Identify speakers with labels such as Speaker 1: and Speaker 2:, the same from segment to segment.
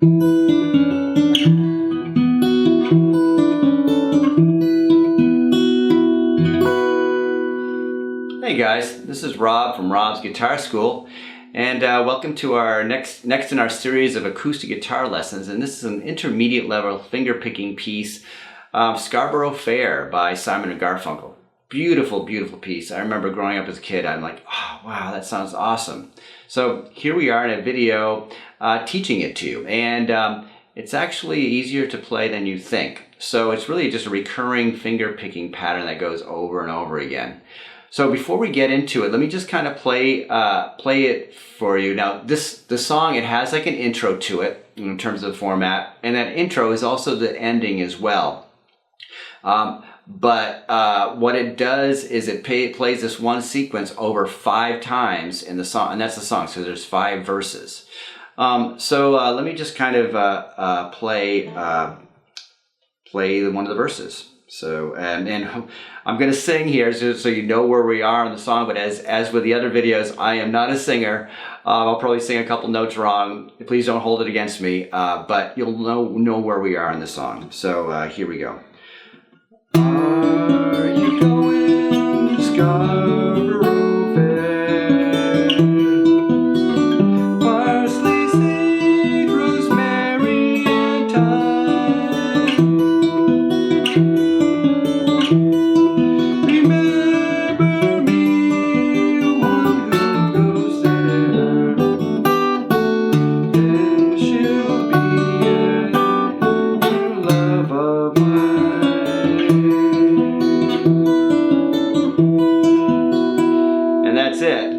Speaker 1: Hey guys, this is Rob from Rob's Guitar School, and welcome to our next in our series of acoustic guitar lessons. And this is an intermediate level finger picking piece, Scarborough Fair by Simon and Garfunkel. Beautiful, beautiful piece. I remember growing up as a kid, I'm like, oh wow, that sounds awesome. So here we are in a video teaching it to you, and it's actually easier to play than you think. So it's really just a recurring finger picking pattern that goes over and over again. So before we get into it, let me just kind of play it for you. Now the song, it has like an intro to it in terms of the format, and that intro is also the ending as well. But what it does is it plays this one sequence over 5 times in the song, and that's the song. So there's 5 verses. So let me just kind of play one of the verses. So and I'm going to sing here so you know where we are in the song. But as with the other videos, I am not a singer. I'll probably sing a couple notes wrong. Please don't hold it against me. But you'll know where we are in the song. So here we go. Are you going to Scarborough Fair? Parsley, sage, rosemary, and thyme. Remember me, one who goes there, and she'll be a true love of mine. And that's it.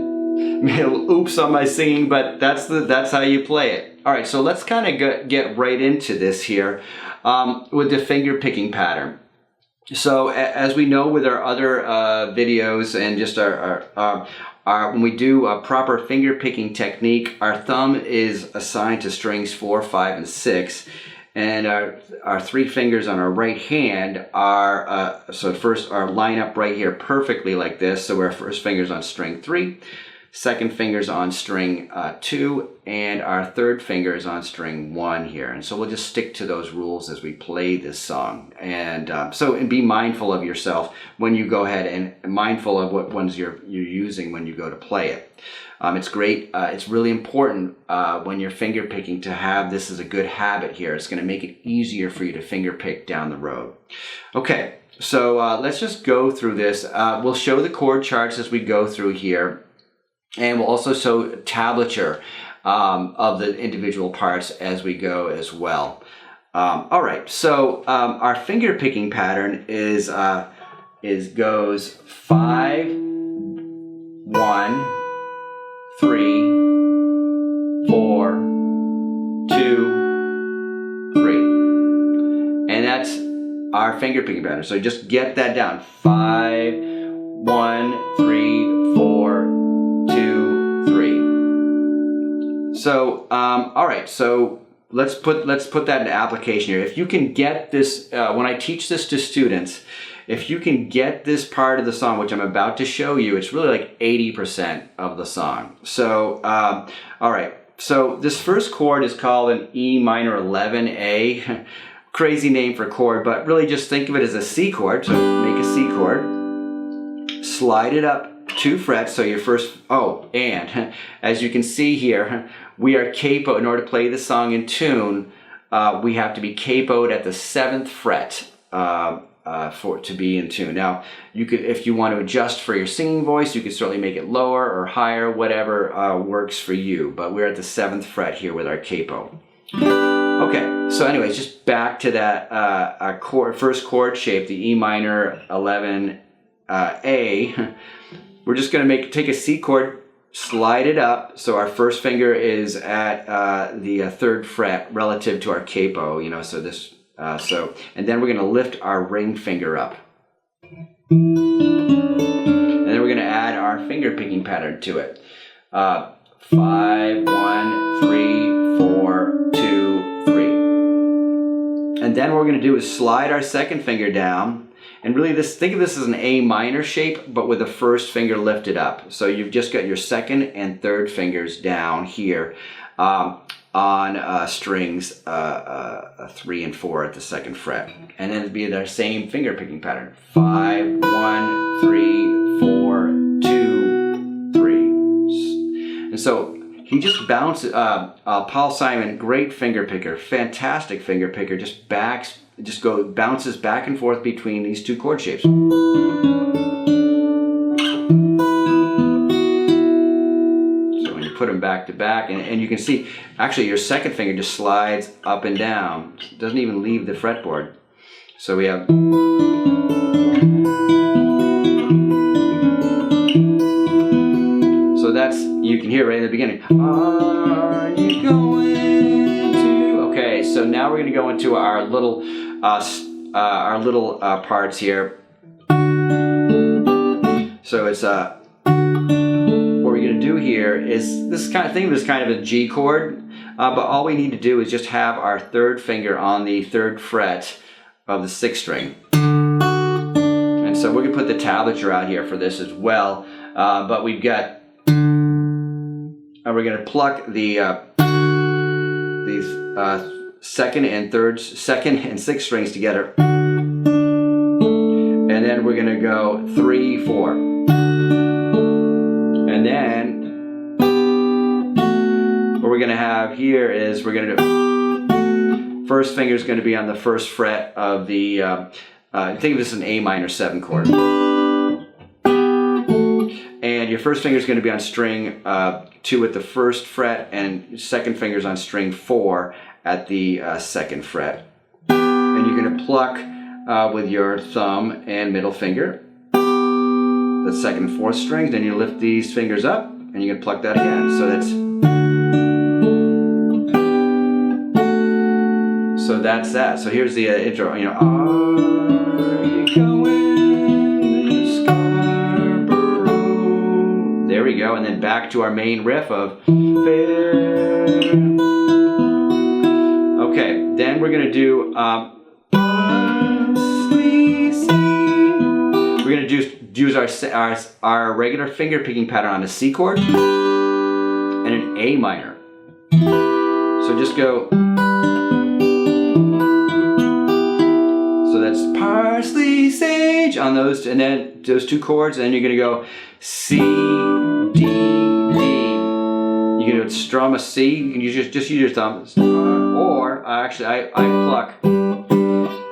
Speaker 1: Oops on my singing, but that's how you play it. All right, so let's kind of get right into this here with the finger picking pattern. So as we know with our other videos and just our when we do a proper finger picking technique, our thumb is assigned to strings 4, 5, and 6. And our 3 fingers on our right hand are, so first our line up right here perfectly like this. So our first finger's on string 3, second finger's on string 2, and our third finger is on string 1 here. And so we'll just stick to those rules as we play this song. And and be mindful of yourself when you go ahead, and mindful of what ones you're using when you go to play it. It's great. It's really important when you're finger picking to have this as a good habit here. It's going to make it easier for you to finger pick down the road. Okay, so let's just go through this. We'll show the chord charts as we go through here, and we'll also show tablature of the individual parts as we go as well. All right, so our finger picking pattern goes 5, 1, 3, 4, 2, 3. And that's our finger picking pattern. So just get that down. 5, 1, 3, 4, 2, 3. So, all right, so let's put that into application here. If you can get this, when I teach this to students, if you can get this part of the song, which I'm about to show you, it's really like 80% of the song. So, all right. So this first chord is called an E minor 11A. Crazy name for chord, but really just think of it as a C chord. So make a C chord, slide it up 2 frets. So your first, and as you can see here, we are capo. In order to play the song in tune, we have to be capoed at the 7th fret. For it to be in tune. Now, you could, if you want to adjust for your singing voice, you could certainly make it lower or higher, whatever works for you. But we're at the 7th fret here with our capo. Okay, so anyways, just back to that first chord shape, the E minor 11A. We're just going to take a C chord, slide it up, so our first finger is at the 3rd fret relative to our capo. So this. And then we're going to lift our ring finger up. And then we're going to add our finger picking pattern to it. 5, 1, 3, 4, 2, 3. And then what we're going to do is slide our second finger down. And really think of this as an A minor shape, but with the first finger lifted up. So you've just got your second and third fingers down here. on strings 3 and 4 at the 2nd fret, and then it'd be their same finger picking pattern: 5, 1, 3, 4, 2, 3. And so he just bounces. Paul Simon, great finger picker, fantastic finger picker. Bounces back and forth between these two chord shapes. Put them back to back, and you can see actually your 2nd finger just slides up and down. It doesn't even leave the fretboard. So we have, so that's, you can hear right in the beginning, are you going to, okay, so now we're going to go into our little parts here. So it's do here is this kind of thing. This kind of a G chord, but all we need to do is just have our 3rd finger on the 3rd fret of the 6th string. And so we're gonna put the tablature out here for this as well. But we've got, we're gonna pluck the these 2nd and 6th strings together, and then we're gonna go 3, 4. And then what we're going to have here is we're going to do, 1st finger is going to be on the 1st fret of the, think of this as an A minor 7 chord. And your 1st finger is going to be on string 2 at the 1st fret, and 2nd finger is on string 4 at the 2nd fret. And you're going to pluck with your thumb and middle finger the 2nd and 4th strings, then you lift these fingers up and you're going to pluck that again. So that's that. So here's the intro. You know, are you going to Scarborough? There we go, and then back to our main riff of Fair. Okay, then we're going to do we're going to use our regular finger picking pattern on a C chord and an A minor. So just go. So that's parsley, sage on those, and then those 2 chords, and then you're going to go C, D, D. You can strum a C. You can just use your thumbs, or actually I pluck.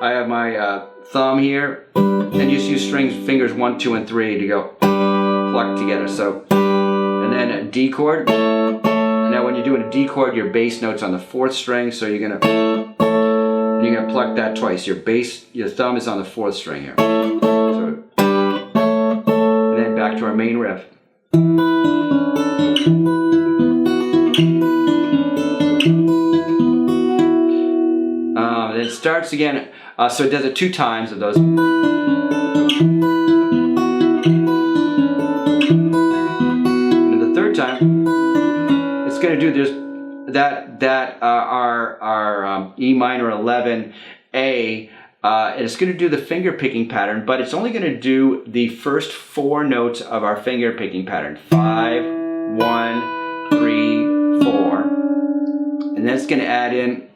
Speaker 1: I have my thumb here. And just use fingers 1, 2, and 3 to go pluck together. So, and then a D chord. Now, when you're doing a D chord, your bass note's on the 4th string, so you're gonna pluck that twice. Your thumb is on the 4th string here. So, and then back to our main riff. Then it starts again. So it does it 2 times of those. And then the 3rd time, it's going to do this, our E minor 11 A, and it's going to do the finger picking pattern, but it's only going to do the first 4 notes of our finger picking pattern: 5, 1, 3, 4, and then it's going to add in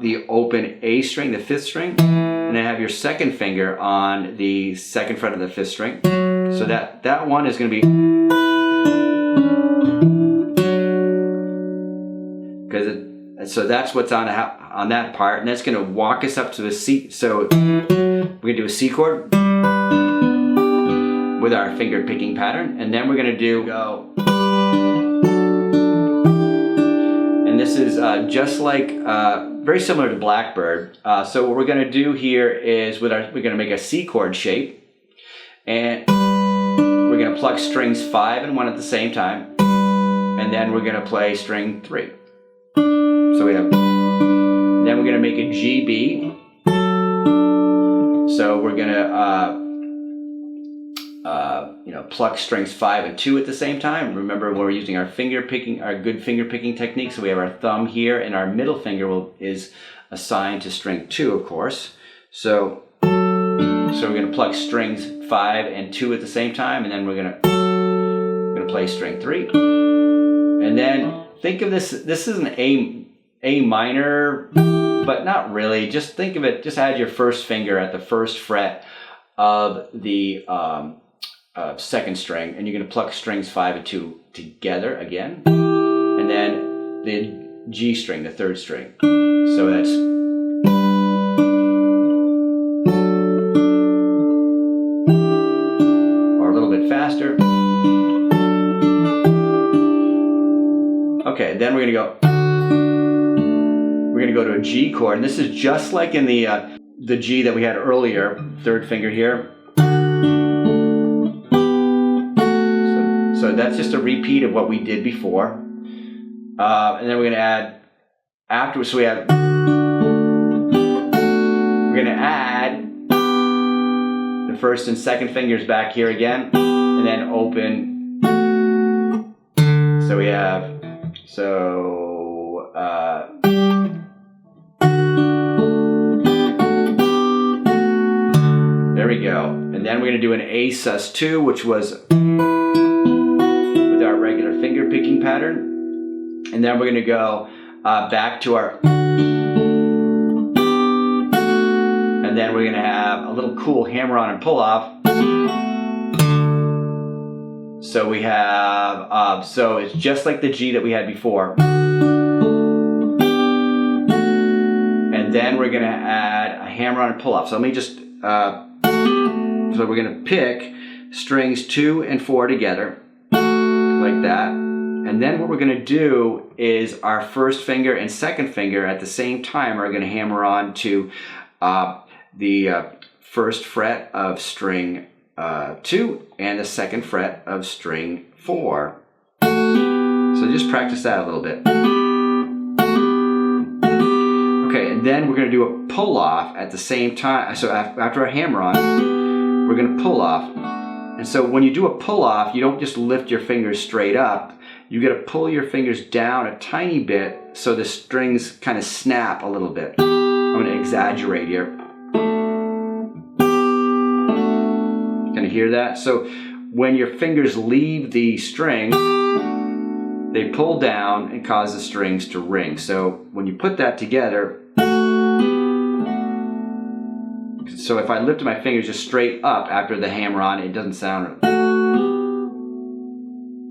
Speaker 1: the open A string, the 5th string, and then have your 2nd finger on the 2nd fret of the 5th string. So that one is going to be, so that's what's on that part, and that's going to walk us up to the C. So we're going to do a C chord with our finger picking pattern, and then we're going to go. And this is just like, very similar to Blackbird. So what we're going to do here is we're going to make a C chord shape, and we're going to pluck strings 5 and 1 at the same time, and then we're going to play string 3. So we have, then we're going to make a G B. So we're going to pluck strings 5 and 2 at the same time. Remember, we're using our good finger picking technique. So we have our thumb here, and our middle finger is assigned to string 2, of course. So we're going to pluck strings 5 and 2 at the same time, and then we're going to play string 3. And then think of this is an A minor, but not really. Just think of it, just add your first finger at the first fret of the second string, and you're going to pluck strings 5 and 2 together again, and then the G string, the third string. So that's, or a little bit faster. Okay, then we're going to go to a G chord, and this is just like in the G that we had earlier, third finger here. So that's just a repeat of what we did before. And then we're going to add, afterwards, so we're going to add the first and second fingers back here again, and then open. So we have, there we go. And then we're going to do an A sus2, which was with our regular finger picking pattern. And then we're going to go back to our, and then we're going to have a little cool hammer on and pull off. So we have, so it's just like the G that we had before. And then we're going to add a hammer on and pull off. So let me just, so we're going to pick strings 2 and 4 together, like that. And then what we're going to do is our first finger and second finger at the same time are going to hammer on to the first fret of string 2 and the second fret of string 4. So just practice that a little bit. Okay, and then we're going to do a pull off at the same time. So after a hammer on, we're going to pull off. And so when you do a pull off, you don't just lift your fingers straight up. You got to pull your fingers down a tiny bit so the strings kind of snap a little bit. I'm going to exaggerate here. Can you hear that? So when your fingers leave the string, they pull down and cause the strings to ring. So when you put that together, so if I lifted my fingers just straight up after the hammer on, it doesn't sound.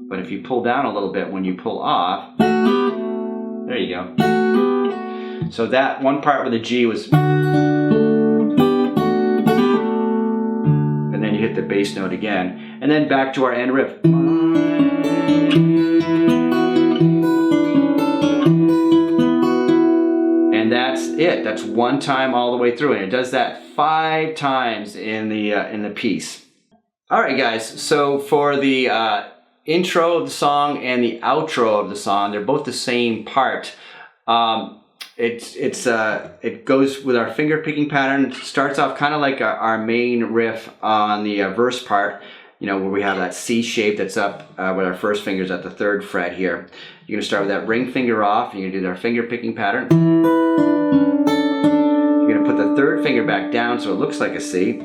Speaker 1: But if you pull down a little bit when you pull off, there you go. So that one part where the G was, and then you hit the bass note again, and then back to our end riff. And that's it. That's one time all the way through, and it does that 5 times in the piece. All right, guys. So for the intro of the song and the outro of the song, they're both the same part. It goes with our finger picking pattern. It starts off kind of like our main riff on the verse part, you know, where we have that C shape that's up with our first fingers at the 3rd fret here. You're going to start with that ring finger off, and you're going to do our finger picking pattern. You're going to put the 3rd finger back down so it looks like a C.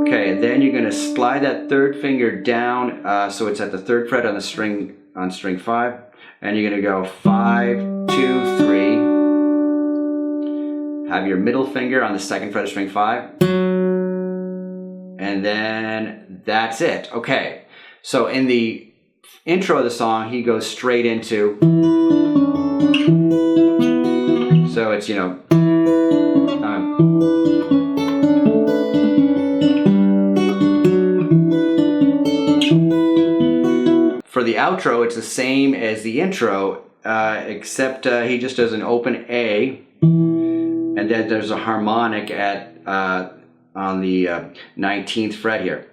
Speaker 1: Okay, and then you're going to slide that 3rd finger down so it's at the 3rd fret on the string, on string 5, and you're going to go 5, 2, 3. Have your middle finger on the 2nd fret of string 5, and then that's it. Okay, so in the intro of the song, he goes straight into. So it's, you know. For the outro, it's the same as the intro, except he just does an open A, and then there's a harmonic at on the 19th fret here.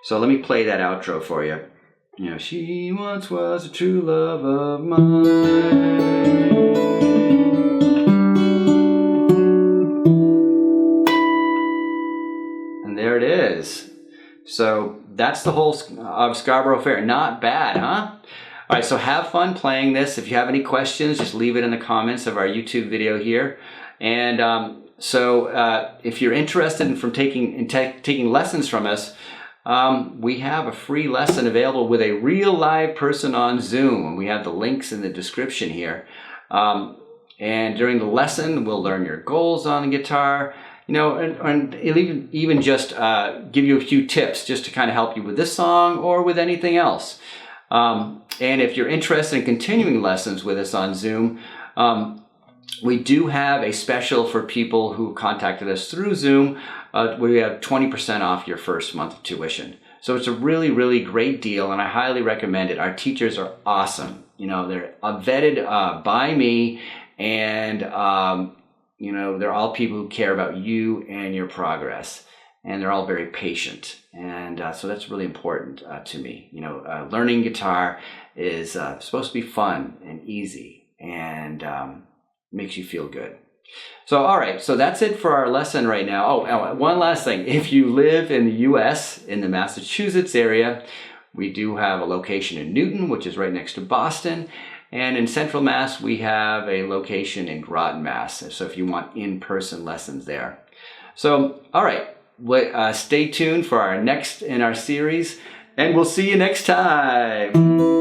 Speaker 1: So let me play that outro for you. You know, she once was a true love of mine. And there it is. So that's the whole of Scarborough Fair. Not bad, huh? All right, so have fun playing this. If you have any questions, just leave it in the comments of our YouTube video here. And if you're interested in taking lessons from us, we have a free lesson available with a real live person on Zoom. And we have the links in the description here. And during the lesson, we'll learn your goals on the guitar, you know, and it'll even just give you a few tips just to kind of help you with this song or with anything else. And if you're interested in continuing lessons with us on Zoom, we do have a special for people who contacted us through Zoom. We have 20% off your first month of tuition. So it's a really, really great deal, and I highly recommend it. Our teachers are awesome. You know, they're vetted by me, and you know, they're all people who care about you and your progress, and they're all very patient. And so that's really important to me. You know, learning guitar is supposed to be fun and easy, and makes you feel good. So, all right, so that's it for our lesson right now. Oh, one last thing. If you live in the U.S., in the Massachusetts area, we do have a location in Newton, which is right next to Boston. And in Central Mass, we have a location in Groton, Mass. So if you want in-person lessons there. So, all right, stay tuned for our next in our series, and we'll see you next time.